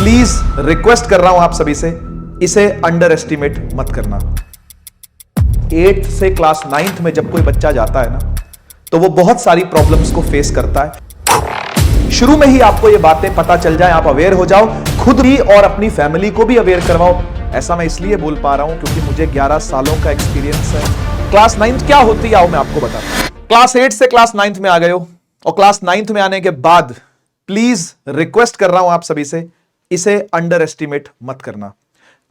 Please request कर रहा हूं आप सभी से, इसे अंडर एस्टिमेट मत करना। 8th से क्लास 9th में जब कोई बच्चा जाता है ना, तो वो बहुत सारी प्रॉब्लम्स को फेस करता है। शुरू में ही आपको ये बातें पता चल जाए, आप अवेयर हो जाओ, खुद भी और अपनी फैमिली को भी अवेयर करवाओ। ऐसा मैं इसलिए बोल पा रहा हूं क्योंकि मुझे 11 सालों का एक्सपीरियंस है। क्लास 9th क्या होती है आओ मैं आपको बताता हूं। क्लास 8 से क्लास 9th में आ गए हो और क्लास 9th में आने के बाद प्लीज रिक्वेस्ट कर रहा हूं आप सभी से, इसे अंडर एस्टिमेट मत करना।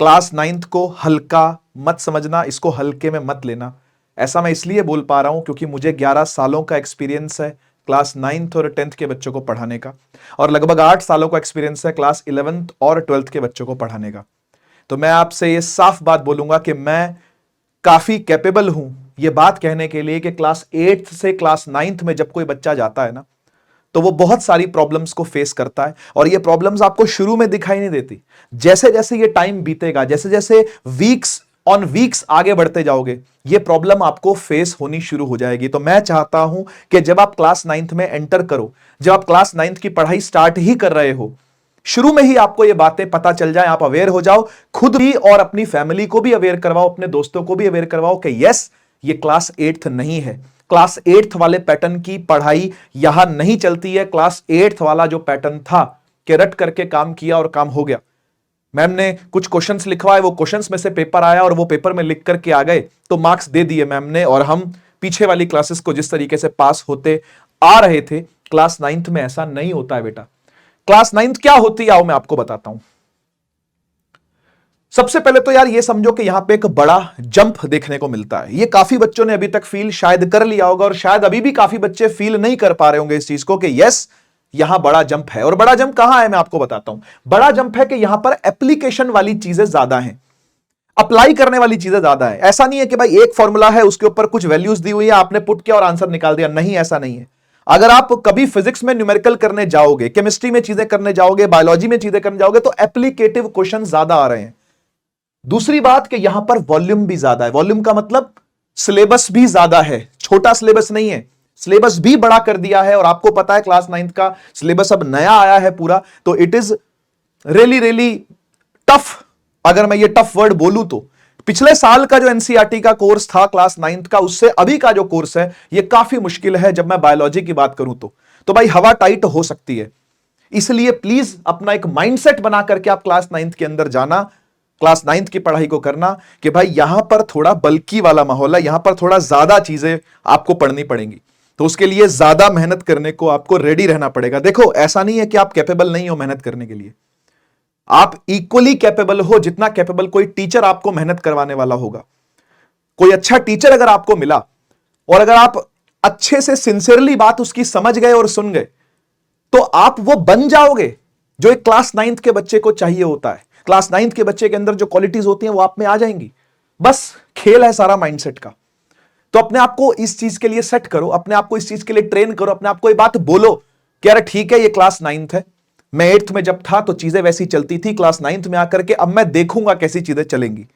क्लास 9th को हल्का मत समझना, इसको हल्के में मत लेना। ऐसा मैं इसलिए बोल पा रहा हूं क्योंकि मुझे 11 सालों का एक्सपीरियंस है क्लास 9th और 10th के बच्चों को पढ़ाने का, और लगभग 8 सालों का एक्सपीरियंस है क्लास 11th और 12th के बच्चों को पढ़ाने का। तो मैं आपसे ये साफ बात बोलूंगा कि मैं काफी कैपेबल हूं ये बात कहने के लिए कि क्लास 8th से क्लास 9th में जब कोई बच्चा जाता है ना, तो वो बहुत सारी प्रॉब्लम्स को फेस करता है, और ये प्रॉब्लम्स आपको शुरू में दिखाई नहीं देती। जैसे जैसे ये टाइम बीतेगा, जैसे जैसे वीक्स ऑन वीक्स आगे बढ़ते जाओगे, ये प्रॉब्लम आपको फेस होनी शुरू हो जाएगी। तो मैं चाहता हूं कि जब आप क्लास 9th में एंटर करो, जब आप क्लास 9th की पढ़ाई स्टार्ट ही कर रहे हो, शुरू में ही आपको ये बातें पता चल जाए, आप अवेयर हो जाओ, खुद भी और अपनी फैमिली को भी अवेयर करवाओ, अपने दोस्तों को भी अवेयर करवाओ कि यस, ये क्लास 8th नहीं है। क्लास 8th वाले पैटर्न की पढ़ाई यहां नहीं चलती है। क्लास 8th वाला जो पैटर्न था कि रट करके काम किया और काम हो गया, मैम ने कुछ क्वेश्चंस लिखवाए, वो क्वेश्चंस में से पेपर आया और वो पेपर में लिख करके आ गए तो मार्क्स दे दिए मैम ने, और हम पीछे वाली क्लासेस को जिस तरीके से पास होते आ रहे थे, क्लास 9th में ऐसा नहीं होता है बेटा। क्लास 9th क्या होती है आओ मैं आपको बताता हूं। सबसे पहले तो यार ये समझो कि यहां पे एक बड़ा जंप देखने को मिलता है। ये काफी बच्चों ने अभी तक फील शायद कर लिया होगा, और शायद अभी भी काफी बच्चे फील नहीं कर पा रहे होंगे इस चीज को कि यस, यहां बड़ा जंप है। और बड़ा जंप कहां है मैं आपको बताता हूं। बड़ा जंप है कि यहां पर एप्लीकेशन वाली चीजें ज्यादा हैं, अप्लाई करने वाली चीजें ज्यादा है। ऐसा नहीं है कि भाई एक फॉर्मूला है, उसके ऊपर कुछ वैल्यूज दी हुई है, आपने पुट किया और आंसर निकाल दिया। नहीं, ऐसा नहीं है। अगर आप कभी फिजिक्स में न्यूमेरिकल करने जाओगे, केमिस्ट्री में चीजें करने जाओगे, बायोलॉजी में चीजें करने जाओगे, तो एप्लीकेटिव क्वेश्चन ज्यादा आ रहे हैं। दूसरी बात कि यहां पर वॉल्यूम भी ज्यादा है। वॉल्यूम का मतलब सिलेबस भी ज्यादा है, छोटा सिलेबस नहीं है, सिलेबस भी बड़ा कर दिया है। और आपको पता है क्लास 9th का सिलेबस अब नया आया है पूरा, तो इट इज रियली टफ। अगर मैं ये टफ वर्ड बोलूं तो पिछले साल का जो एनसीईआरटी का कोर्स था क्लास 9th का, उससे अभी का जो कोर्स है ये काफी मुश्किल है। जब मैं बायोलॉजी की बात करूं तो भाई हवा टाइट हो सकती है। इसलिए प्लीज अपना एक माइंडसेट बना करके आप क्लास 9th के अंदर जाना, क्लास 9th की पढ़ाई को करना कि भाई यहां पर थोड़ा बल्कि वाला माहौल है, यहां पर थोड़ा ज्यादा चीजें आपको पढ़नी पड़ेंगी। तो उसके लिए ज्यादा मेहनत करने को आपको रेडी रहना पड़ेगा। देखो, ऐसा नहीं है कि आप कैपेबल नहीं हो मेहनत करने के लिए, आप इक्वली कैपेबल हो जितना कैपेबल कोई टीचर आपको मेहनत करवाने वाला होगा। कोई अच्छा टीचर अगर आपको मिला और अगर आप अच्छे से सिंसियरली बात उसकी समझ गए और सुन गए, तो आप वो बन जाओगे जो एक क्लास 9th के बच्चे को चाहिए होता है। क्लास 9th के बच्चे के अंदर जो क्वालिटीज होती हैं वो आप में आ जाएंगी। बस खेल है सारा माइंडसेट का। तो अपने आप को इस चीज के लिए सेट करो, अपने आप को इस चीज के लिए ट्रेन करो, अपने आप को ये बात बोलो कि अरे ठीक है, ये क्लास 9th है, मैं 8th में जब था तो चीजें वैसी चलती थी, क्लास 9th में आकर के अब मैं देखूंगा कैसी चीजें चलेंगी।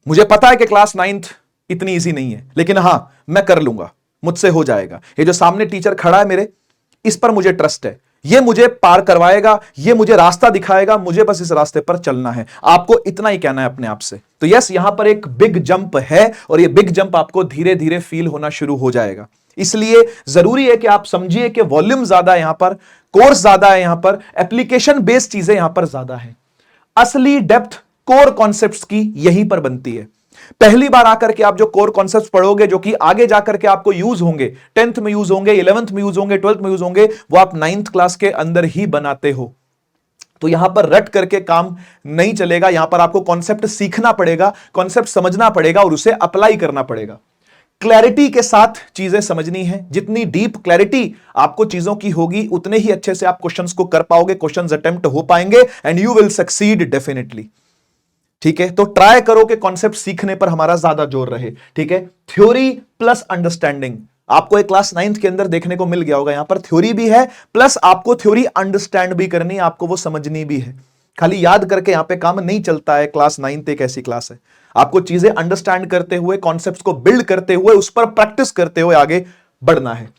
मुझे पता है कि क्लास 9th इतनी इजी नहीं है, लेकिन हां, मैं कर लूंगा, मुझसे हो जाएगा। ये जो सामने टीचर खड़ा है मेरे, इस पर मुझे ट्रस्ट है, ये मुझे पार करवाएगा, ये मुझे रास्ता दिखाएगा, मुझे बस इस रास्ते पर चलना है। आपको इतना ही कहना है अपने आप से। तो यस, यहां पर एक बिग जंप है, और ये बिग जंप आपको धीरे धीरे फील होना शुरू हो जाएगा। इसलिए जरूरी है कि आप समझिए कि वॉल्यूम ज्यादा है यहां पर, कोर्स ज्यादा है यहां पर, एप्लीकेशन बेस्ड चीजें यहां पर ज्यादा है। असली डेप्थ कोर कॉन्सेप्ट्स की यहीं पर बनती है। पहली बार आकर के आप जो कोर कॉन्सेप्ट्स पढ़ोगे, जो कि आगे जाकर के आपको यूज होंगे, 10th में यूज होंगे, 11th में यूज होंगे, 12th में यूज होंगे, वो आप 9th क्लास के अंदर ही बनाते हो। तो यहां पर रट करके काम नहीं चलेगा। यहां पर आपको कॉन्सेप्ट सीखना पड़ेगा, कॉन्सेप्ट समझना पड़ेगा और उसे अप्लाई करना पड़ेगा। क्लैरिटी के साथ चीजें समझनी है। जितनी डीप क्लैरिटी आपको चीजों की होगी, उतने ही अच्छे से आप क्वेश्चंस को कर पाओगे, क्वेश्चंस अटेम्प्ट हो पाएंगे, and you will succeed definitely. ठीक है, तो ट्राई करो कि कॉन्सेप्ट सीखने पर हमारा ज्यादा जोर रहे। ठीक है, थ्योरी प्लस अंडरस्टैंडिंग आपको एक क्लास 9th के अंदर देखने को मिल गया होगा। यहां पर थ्योरी भी है, प्लस आपको थ्योरी अंडरस्टैंड भी करनी है, आपको वो समझनी भी है। खाली याद करके यहां पे काम नहीं चलता है। क्लास 9th एक ऐसी क्लास है, आपको चीजें अंडरस्टैंड करते हुए, कॉन्सेप्ट्स को बिल्ड करते हुए, उस पर प्रैक्टिस करते हुए आगे बढ़ना है।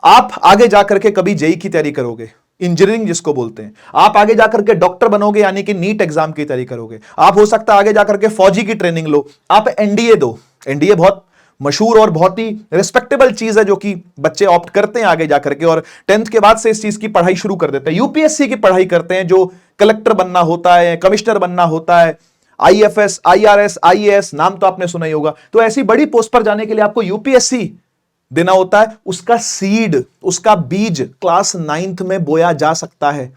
आप आगे जाकर के कभी जेई की तैयारी करोगे, इंजीनियरिंग जिसको बोलते हैं। आप आगे जाकर के डॉक्टर बनोगे, यानी कि नीट एग्जाम की तैयारी करोगे। आप हो सकता है आगे जाकर के फौजी की ट्रेनिंग लो, आप एनडीए दो। एनडीए बहुत मशहूर और बहुत ही रिस्पेक्टेबल चीज है जो कि बच्चे ऑप्ट करते हैं आगे जाकर के, और 10th के बाद से इस चीज की पढ़ाई शुरू कर देते हैं। यूपीएससी की पढ़ाई करते हैं, जो कलेक्टर बनना होता है, कमिश्नर बनना होता है, आईएफएस, आईआरएस, आईएएस, नाम तो आपने सुना ही होगा। तो ऐसी बड़ी पोस्ट पर जाने के लिए आपको यूपीएससी देना होता है। उसका सीड, उसका बीज क्लास 9th में बोया जा सकता है,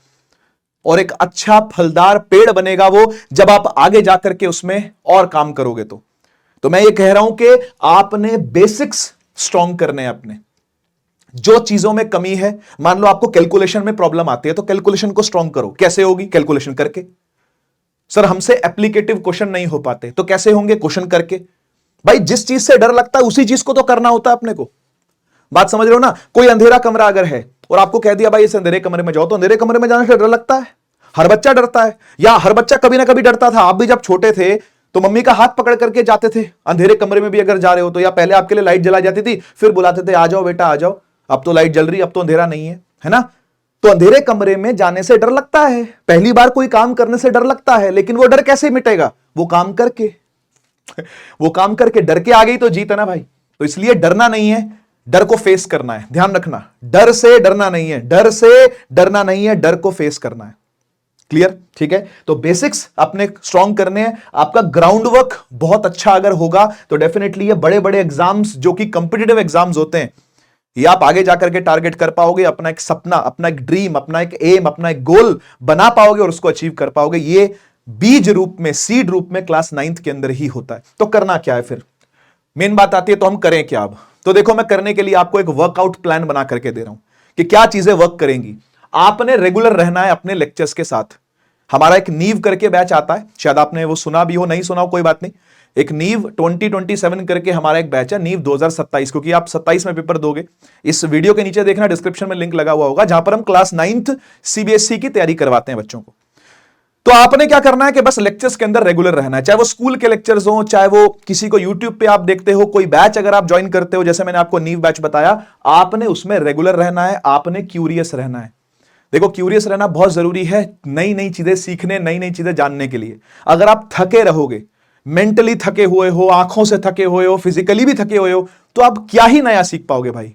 और एक अच्छा फलदार पेड़ बनेगा वो जब आप आगे जाकर के उसमें और काम करोगे। तो मैं ये कह रहा हूं कि आपने बेसिक्स स्ट्रॉन्ग करने हैं अपने। जो चीजों में कमी है, मान लो आपको कैलकुलेशन में प्रॉब्लम आती है, तो कैलकुलेशन को स्ट्रॉन्ग करो। कैसे होगी? कैलकुलेशन करके। सर हमसे एप्लीकेटिव क्वेश्चन नहीं हो पाते, तो कैसे होंगे? क्वेश्चन करके। भाई जिस चीज से डर लगता है उसी चीज को तो करना होता है अपने को। बात समझ रहे हो ना? कोई अंधेरा कमरा अगर है और आपको कह दिया भाई इस अंधेरे कमरे में जाओ, तो अंधेरे कमरे में जाने से डर लगता है? हर बच्चा डरता है, या हर बच्चा कभी ना कभी डरता था। आप भी जब छोटे थे तो मम्मी का हाथ पकड़ करके जाते थे अंधेरे कमरे में भी अगर जा रहे हो तो, या पहले आपके लिए लाइट जला जाती थी, फिर बुलाते थे आ जाओ बेटा आ जाओ, अब तो लाइट जल रही, अब तो अंधेरा नहीं है ना? तो अंधेरे कमरे में जाने से डर लगता है, पहली बार कोई काम करने से डर लगता है, लेकिन वो डर कैसे मिटेगा? वो काम करके वो काम करके। डर के आगे ही तो जीत है ना भाई। तो इसलिए डरना नहीं है, डर को फेस करना है। ध्यान रखना, डर से डरना नहीं है, डर से डरना नहीं है, डर को फेस करना है। क्लियर? ठीक है। तो बेसिक्स अपने स्ट्रॉन्ग करने हैं। आपका ग्राउंड वर्क बहुत अच्छा अगर होगा तो डेफिनेटली ये बड़े बड़े एग्जाम्स जो कि कॉम्पिटिटिव एग्जाम्स होते हैं, ये आप आगे जाकर के टारगेट कर पाओगे। अपना एक सपना, अपना एक ड्रीम, अपना एक एम, अपना एक गोल बना पाओगे और उसको अचीव कर पाओगे। ये बीज रूप में, सीड रूप में क्लास 9th के अंदर ही होता है। तो करना क्या है फिर? मेन बात आती है, तो हम करें क्या अब? तो देखो, मैं करने के लिए आपको एक वर्कआउट प्लान बना करके दे रहा हूं कि क्या चीजें वर्क करेंगी। आपने रेगुलर रहना है अपने लेक्चर्स के साथ। हमारा एक नीव करके बैच आता है, शायद आपने वो सुना भी हो, नहीं सुना हो कोई बात नहीं। एक नीव 2027 करके हमारा एक बैच है, नीव 2027, क्योंकि आप 27 में पेपर दोगे। इस वीडियो के नीचे देखना, डिस्क्रिप्शन में लिंक लगा हुआ होगा, जहां पर हम क्लास 9th सीबीएसई की तैयारी करवाते हैं बच्चों को। तो आपने क्या करना है कि बस लेक्चर्स के अंदर रेगुलर रहना है, चाहे वो स्कूल के लेक्चर्स हो, चाहे वो किसी को यूट्यूब पे आप देखते हो, कोई बैच अगर आप ज्वाइन करते हो, जैसे मैंने आपको नीव बैच बताया, आपने उसमें रेगुलर रहना है, आपने क्यूरियस रहना है। देखो, क्यूरियस रहना बहुत जरूरी है नई नई चीजें सीखने, नई नई चीजें जानने के लिए। अगर आप थके रहोगे, मेंटली थके हुए हो, आंखों से थके हुए हो, फिजिकली भी थके हुए हो, तो आप क्या ही नया सीख पाओगे भाई?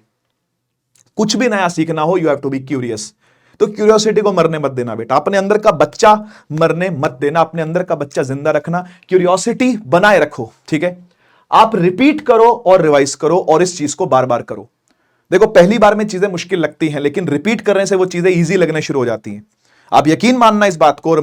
कुछ भी नया सीखना हो, you have to be curious. तो क्यूरियोसिटी को मरने मत देना बेटा, अपने अंदर का बच्चा मरने मत देना, अपने अंदर का बच्चा जिंदा रखना, क्यूरियोसिटी बनाए रखो। ठीक है? आप रिपीट करो और रिवाइज करो और इस चीज को बार बार करो। देखो, पहली बार में चीजें मुश्किल लगती हैं, लेकिन रिपीट करने से वो चीजें इजी लगने शुरू हो जाती हैं। आप यकीन मानना इस बात को, और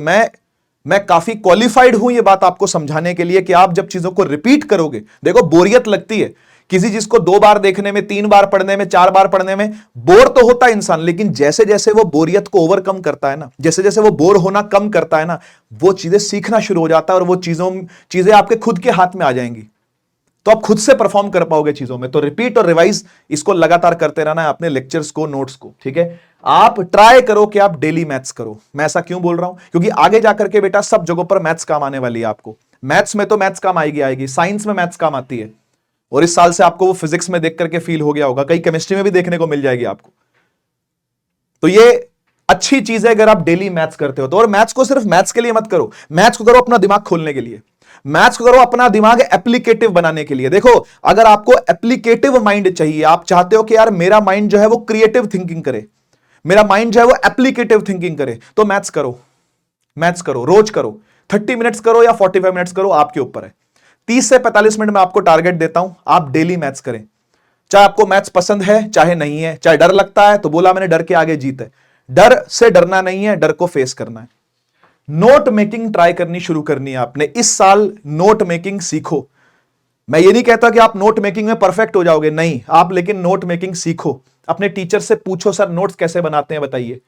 मैं काफी क्वालिफाइड हूं ये बात आपको समझाने के लिए कि आप जब चीजों को रिपीट करोगे, देखो बोरियत लगती है किसी चीज को 2 बार देखने में, 3 बार पढ़ने में, 4 बार पढ़ने में, बोर तो होता है इंसान, लेकिन जैसे जैसे वो बोरियत को ओवरकम करता है ना, जैसे जैसे वो बोर होना कम करता है ना, वो चीजें सीखना शुरू हो जाता है और वो चीजें आपके खुद के हाथ में आ जाएंगी, तो आप खुद से परफॉर्म कर पाओगे चीजों में। तो रिपीट और रिवाइज इसको लगातार करते रहना है, अपने लेक्चर्स को, नोट्स को। ठीक है? आप ट्राई करो कि आप डेली मैथ्स करो। मैं ऐसा क्यों बोल रहा हूं? क्योंकि आगे जाकर के बेटा सब जगहों पर मैथ्स काम आने वाली है आपको। मैथ्स में तो मैथ्स काम आएगी, साइंस में मैथ्स काम आती है, और इस साल से आपको वो फिजिक्स में देख करके फील हो गया होगा, कई केमिस्ट्री में भी देखने को मिल जाएगी आपको। तो ये अच्छी चीज है अगर आप डेली मैथ्स करते हो तो। और मैथ्स को सिर्फ मैथ्स के लिए मत करो, मैथ्स को करो अपना दिमाग खोलने के लिए, मैथ्स को करो अपना दिमाग एप्लीकेटिव बनाने के लिए। देखो, अगर आपको एप्लीकेटिव माइंड चाहिए, आप चाहते हो कि यार मेरा माइंड जो है वो क्रिएटिव थिंकिंग करे, मेरा माइंड जो है वो एप्लीकेटिव थिंकिंग करे, तो मैथ्स करो, मैथ्स करो, रोज करो, 30 मिनट्स करो या 45 मिनट्स करो, आपके ऊपर है। 30 से 45 मिनट में आपको टारगेट देता हूं, आप डेली मैथ्स करें। चाहे आपको मैथ्स पसंद है चाहे नहीं है, चाहे डर लगता है, तो बोला मैंने डर के आगे जीत है। डर से डरना नहीं है, डर को फेस करना है। नोट मेकिंग ट्राई करनी शुरू करनी है आपने इस साल। नोट मेकिंग सीखो। मैं ये नहीं कहता कि आप नोट मेकिंग में परफेक्ट हो जाओगे, नहीं, आप लेकिन नोट मेकिंग सीखो। अपने टीचर से पूछो, सर नोट्स कैसे बनाते हैं बताइए।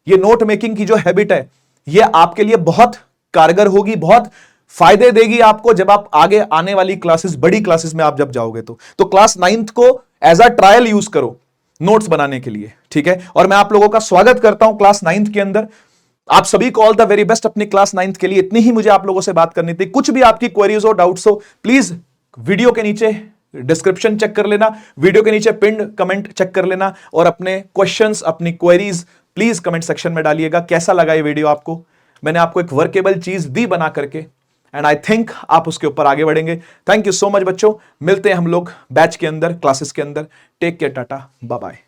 ये नोट मेकिंग की जो हैबिट है, ये आपके लिए बहुत कारगर होगी, बहुत फायदे देगी आपको जब आप आगे आने वाली क्लासेस, बड़ी क्लासेस में आप जब जाओगे तो क्लास 9th को एज अ ट्रायल यूज करो नोट्स बनाने के लिए। ठीक है? और मैं आप लोगों का स्वागत करता हूं क्लास 9th के अंदर। आप सभी को ऑल द वेरी बेस्ट अपनी क्लास 9th के लिए। इतनी ही मुझे आप लोगों से बात करनी थी। कुछ भी आपकी क्वेरीज हो, डाउट्स हो, प्लीज वीडियो के नीचे डिस्क्रिप्शन चेक कर लेना, वीडियो के नीचे पिन्ड कमेंट चेक कर लेना, और अपने क्वेश्चंस, अपनी क्वेरीज प्लीज कमेंट सेक्शन में डालिएगा कैसा लगा ये वीडियो आपको। मैंने आपको एक वर्केबल चीज दी बना करके, एंड आई थिंक आप उसके ऊपर आगे बढ़ेंगे। थैंक यू सो मच बच्चों, मिलते हैं हम लोग बैच के अंदर, क्लासेस के अंदर। Take care, tata, bye bye.